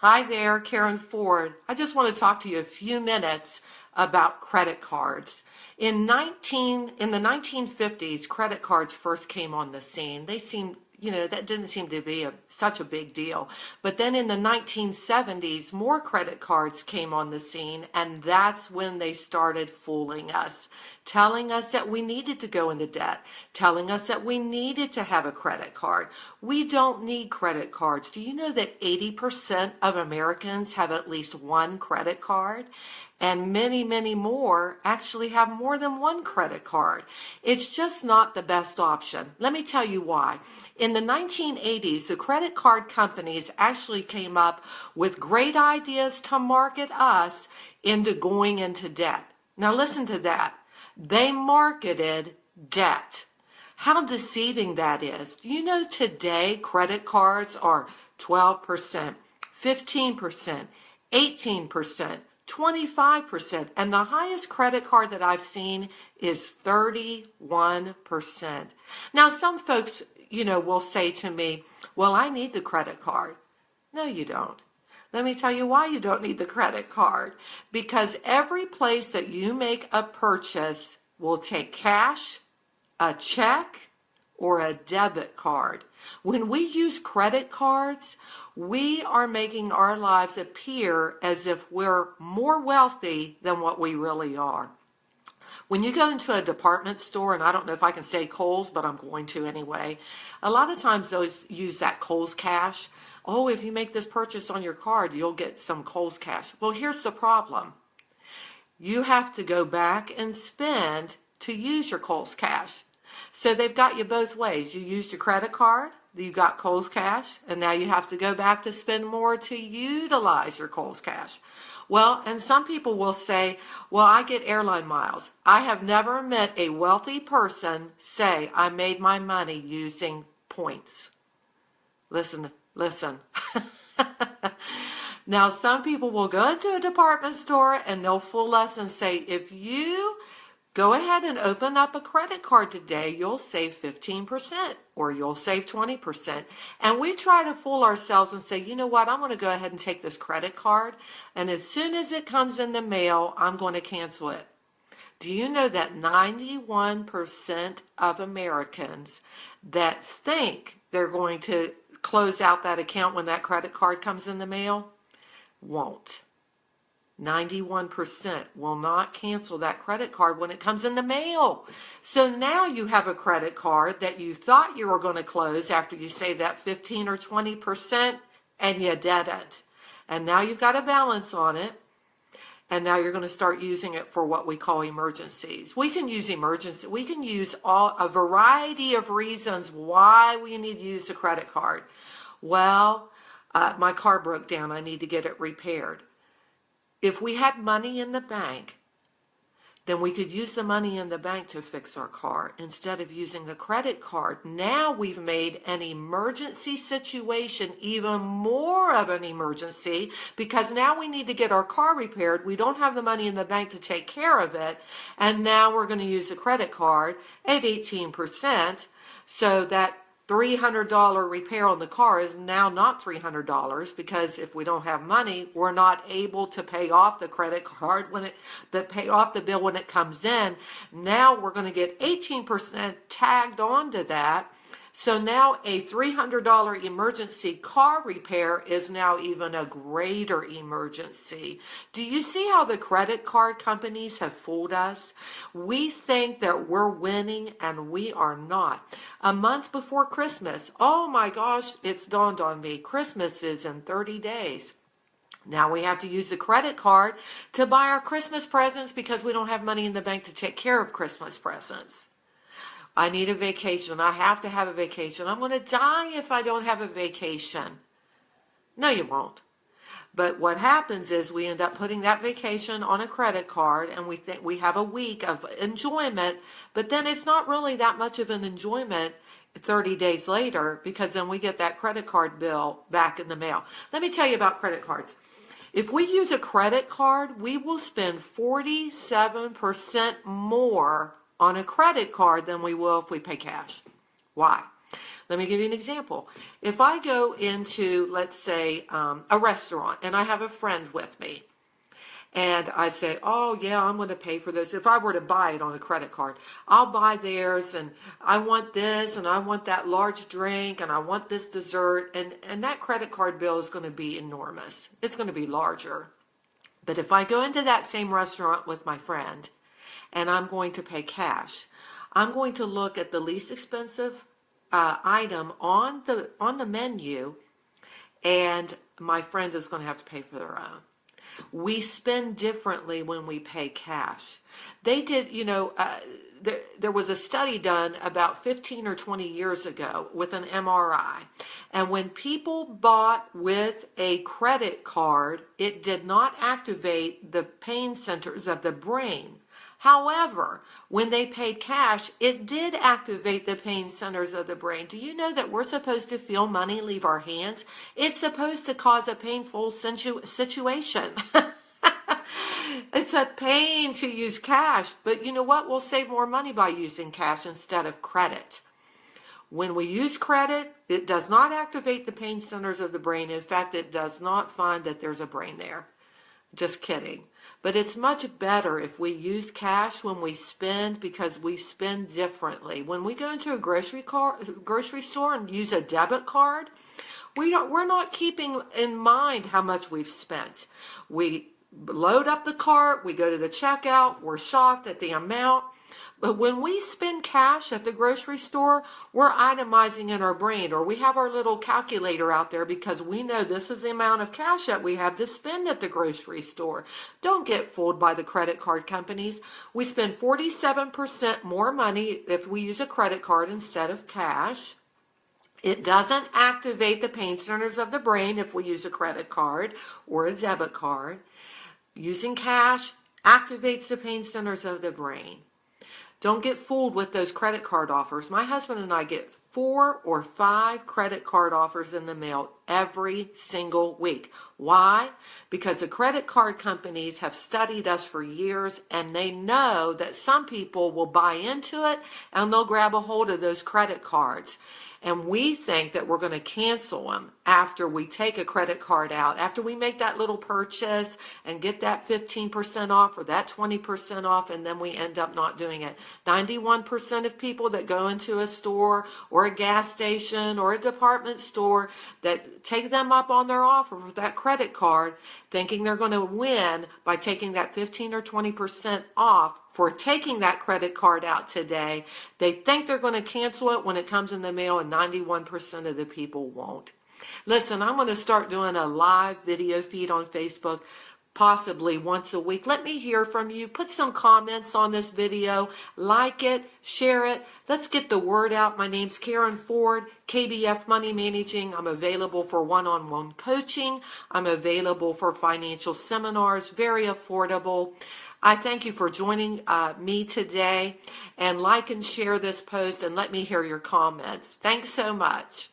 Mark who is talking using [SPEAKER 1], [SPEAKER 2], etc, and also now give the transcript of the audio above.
[SPEAKER 1] Hi there, Karen Ford. I just want to talk to you a few minutes about credit cards. In the 1950s, credit cards first came on the scene. They seemed, that didn't seem to be such a big deal. But then in the 1970s, more credit cards came on the scene, and that's when they started fooling us, telling us that we needed to go into debt, telling us that we needed to have a credit card. We don't need credit cards. Do you know that 80% of Americans have at least one credit card? And many, many more actually have more than one credit card. It's just not the best option. Let me tell you why. In the 1980s, the credit card companies actually came up with great ideas to market us into going into debt. Now listen to that. They marketed debt. How deceiving that is. Do you know today credit cards are 12%, 15%, 18%, 25%, and the highest credit card that I've seen is 31%. Now, some folks, will say to me, well, I need the credit card. No, you don't. Let me tell you why you don't need the credit card. Because every place that you make a purchase will take cash, a check, or a debit card. When we use credit cards, we are making our lives appear as if we're more wealthy than what we really are. When you go into a department store, and I don't know if I can say Kohl's, but I'm going to anyway, a lot of times those use that Kohl's cash. Oh, if you make this purchase on your card, you'll get some Kohl's cash. Well, here's the problem. You have to go back and spend to use your Kohl's cash. So they've got you both ways. You used your credit card, you got Kohl's cash, and now you have to go back to spend more to utilize your Kohl's cash. Well, and some people will say, well, I get airline miles. I have never met a wealthy person say, I made my money using points. Listen. Now, some people will go into a department store and they'll fool us and say, if you go ahead and open up a credit card today, you'll save 15% or you'll save 20%. And we try to fool ourselves and say, you know what, I'm going to go ahead and take this credit card, and as soon as it comes in the mail, I'm going to cancel it. Do you know that 91% of Americans that think they're going to close out that account when that credit card comes in the mail won't? 91% will not cancel that credit card when it comes in the mail. So now you have a credit card that you thought you were going to close after you saved that 15 or 20%, and you didn't. And now you've got a balance on it. And now you're going to start using it for what we call emergencies. We can use We can use a variety of reasons why we need to use the credit card. Well, my car broke down. I need to get it repaired. If we had money in the bank, then we could use the money in the bank to fix our car instead of using the credit card. Now we've made an emergency situation even more of an emergency because now we need to get our car repaired. We don't have the money in the bank to take care of it. And now we're going to use a credit card at 18%. So that $300 repair on the car is now not $300 because if we don't have money, we're not able to pay off the credit card pay off the bill when it comes in. Now we're going to get 18% tagged onto that. So now a $300 emergency car repair is now even a greater emergency. Do you see how the credit card companies have fooled us? We think that we're winning and we are not. A month before Christmas, oh my gosh, it's dawned on me, Christmas is in 30 days. Now we have to use the credit card to buy our Christmas presents because we don't have money in the bank to take care of Christmas presents. I need a vacation. I have to have a vacation. I'm going to die if I don't have a vacation. No, you won't. But what happens is we end up putting that vacation on a credit card and we think we have a week of enjoyment, but then it's not really that much of an enjoyment 30 days later because then we get that credit card bill back in the mail. Let me tell you about credit cards. If we use a credit card, we will spend 47% more on a credit card than we will if we pay cash. Why? Let me give you an example. If I go into, let's say, a restaurant and I have a friend with me, and I say, oh yeah, I'm going to pay for this. If I were to buy it on a credit card, I'll buy theirs, and I want this, and I want that large drink, and I want this dessert, and that credit card bill is going to be enormous. It's going to be larger. But if I go into that same restaurant with my friend, and I'm going to pay cash, I'm going to look at the least expensive item on the menu, and my friend is going to have to pay for their own. We spend differently when we pay cash. They did, there was a study done about 15 or 20 years ago with an MRI. And when people bought with a credit card, it did not activate the pain centers of the brain. However, when they paid cash, it did activate the pain centers of the brain. Do you know that we're supposed to feel money leave our hands? It's supposed to cause a painful situation. It's a pain to use cash, but you know what? We'll save more money by using cash instead of credit. When we use credit, it does not activate the pain centers of the brain. In fact, it does not find that there's a brain there. Just kidding. But it's much better if we use cash when we spend, because we spend differently. When we go into a grocery store and use a debit card, we're not keeping in mind how much we've spent. We load up the cart, we go to the checkout, we're shocked at the amount. But when we spend cash at the grocery store, we're itemizing in our brain, or we have our little calculator out there because we know this is the amount of cash that we have to spend at the grocery store. Don't get fooled by the credit card companies. We spend 47% more money if we use a credit card instead of cash. It doesn't activate the pain centers of the brain if we use a credit card or a debit card. Using cash activates the pain centers of the brain. Don't get fooled with those credit card offers. My husband and I get 4 or 5 credit card offers in the mail every single week. Why? Because the credit card companies have studied us for years, and they know that some people will buy into it and they'll grab a hold of those credit cards. And we think that we're going to cancel them after we take a credit card out, after we make that little purchase and get that 15% off or that 20% off, and then we end up not doing it. 91% of people that go into a store or a gas station or a department store that take them up on their offer with that credit card, thinking they're going to win by taking that 15 or 20% off for taking that credit card out today. They think they're going to cancel it when it comes in the mail, and 91% of the people won't. Listen, I'm going to start doing a live video feed on Facebook, possibly once a week. Let me hear from you. Put some comments on this video. Like it, share it. Let's get the word out. My name's Karen Ford, KBF Money Managing. I'm available for one-on-one coaching. I'm available for financial seminars, very affordable. I thank you for joining me today, and like and share this post, and let me hear your comments. Thanks so much.